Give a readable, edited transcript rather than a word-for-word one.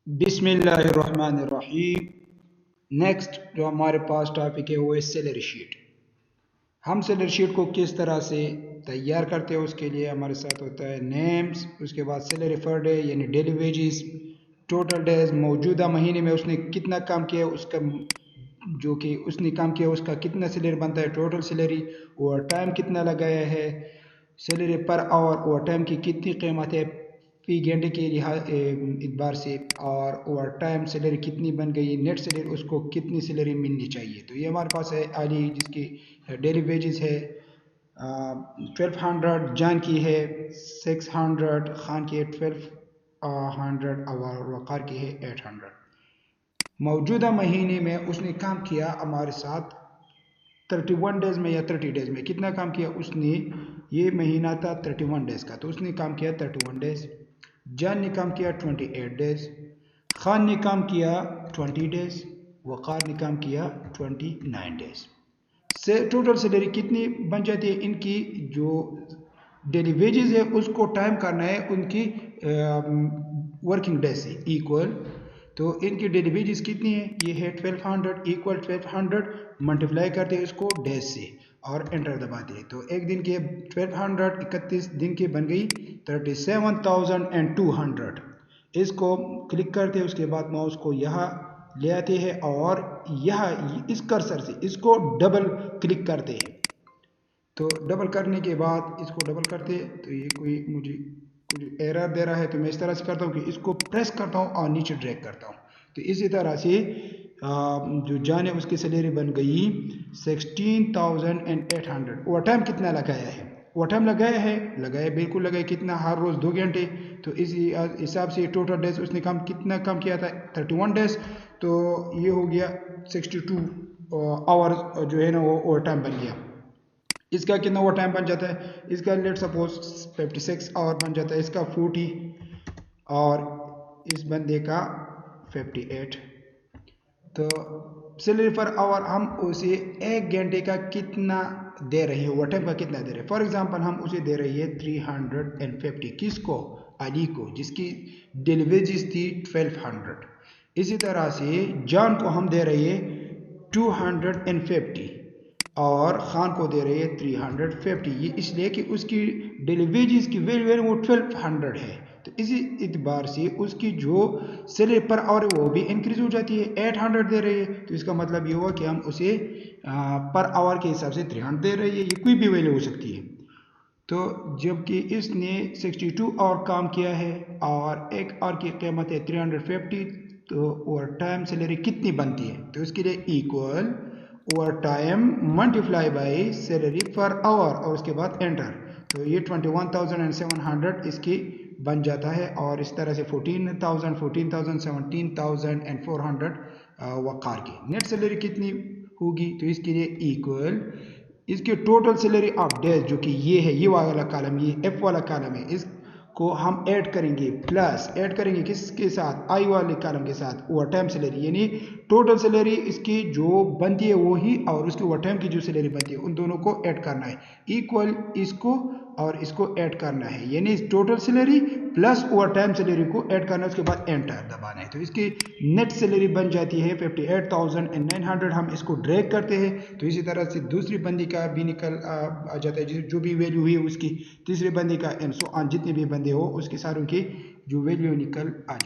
बिस्मिल्लाहिर्रहमानिर्रहीम। नेक्स्ट जो हमारे पास टॉपिक है वो है सैलरी शीट। हम सैलरी शीट को किस तरह से तैयार करते हैं, उसके लिए हमारे साथ होता है नेम्स, उसके बाद सैलरी पर डे यानी डेली वेजेस, टोटल डेज, मौजूदा महीने में उसने कितना काम किया उसका जो कि उसने काम किया उसका कितना सैलरी बनता है, टोटल सैलरी, ओवर टाइम कितना लगाया है, salary per hour over time की कितनी कीमत है फी घंटे के एतबार से, और ओवर टाइम सैलरी कितनी बन गई, नेट सैलरी उसको कितनी सैलरी मिलनी चाहिए। तो ये हमारे पास है आली जिसकी डेली वेजेस है 1200, जान की है 600, खान की है 1200 और वक़ार की है 800। मौजूदा महीने में उसने काम किया हमारे साथ 31 डेज में या 30 डेज में, कितना काम किया उसने, ये महीना था 31 डेज का तो उसने काम किया 31 डेज। जान ने काम किया 28 डेज, खान ने काम किया 20 डेज, वक़ार ने काम किया 29 डेज। से टोटल सैलरी कितनी बन जाती है इनकी, जो डेली वेजेस है उसको टाइम करना है उनकी वर्किंग डेज से इक्वल। तो इनकी डेली वेजेस कितनी है, ये है 1200 इक्वल 1200 मल्टीप्लाई करते हैं इसको डेज से और एंटर दबाते हैं। तो एक दिन के 1200 31 दिन की बन गई 37,200। इसको क्लिक करते हैं, उसके बाद माउस को यहाँ ले आते हैं और यह इस कर्सर से इसको डबल क्लिक करते हैं। तो डबल करने के बाद इसको डबल करते हैं तो ये मुझे कुछ एरर दे रहा है, तो मैं इस तरह से करता हूँ कि इसको प्रेस करता हूँ और नीचे ड्रैग करता हूँ। तो इसी तरह से जो जाने उसकी सैलरी बन गई 16,800। ओवर टाइम कितना लगाया है, ओवर टाइम लगाया बिल्कुल लगाया, कितना, हर रोज़ 2 घंटे। तो इसी हिसाब से टोटल डेज उसने कितना काम किया था 31 डेज, तो ये हो गया 62 आवर जो है ना वो ओवर टाइम बन गया। इसका कितना ओवर टाइम बन जाता है, इसका लेट सपोज 56 आवर बन जाता है, इसका 40 और इस बंदे का 58। तो सैलरी पर आवर हम उसे 1 घंटे का कितना दे रहे हैं, ओवर टाइम का कितना दे रहे हैं। फॉर एग्जांपल हम उसे दे रही है 350, किसको, अली को, जिसकी डेली वेजेस थी 1200। इसी तरह से जान को हम दे रही है 250 और ख़ान को दे रही है 350। ये इसलिए कि उसकी डेली वेजेस की वैल्यू वो 1200 है, तो इसी एतबार से उसकी जो सैलरी पर आवर वो भी इंक्रीज हो जाती है, 800 दे रही है। तो इसका मतलब ये हुआ कि हम उसे पर आवर के हिसाब से 300 दे रही है, ये कोई भी वैल्यू हो सकती है। तो जबकि इसने 62 आवर काम किया है और एक आवर की कीमत है 350, तो ओवर टाइम सैलरी कितनी बनती है, तो इसके लिए equal over time multiply by salary per hour और उसके बाद एंटर। तो ये 21,700 इसकी बन जाता है और इस तरह से 14,000 14,000 17,400 वक़ार की नेट सैलरी कितनी होगी, तो इसके लिए इक्वल इसके टोटल सैलरी ऑफ डेज, जो कि ये है, ये वाला कॉलम, ये एफ वाला कॉलम है, इसको हम ऐड करेंगे, प्लस ऐड करेंगे किसके साथ, आई वाले कॉलम के साथ, ओवर टाइम सैलरी, यानी टोटल सैलरी इसकी जो बनती है वही और उसकी ओवर टाइम की जो सैलरी बनती है उन दोनों को ऐड करना है, इक्वल इसको और इसको ऐड करना है, यानी total salary plus over time salary को ऐड करना है, उसके बाद एंटर दबाना है। तो इसकी नेट सैलरी बन जाती है 58,900। हम इसको ड्रैग करते हैं तो इसी तरह से दूसरी बंदी का भी निकल आ जाता है, जो भी वैल्यू हुई उसकी, तीसरी बंदी का एंड सो ऑन, जितने भी बंदे हो उसके सारों की जो वैल्यू निकल आ जाए।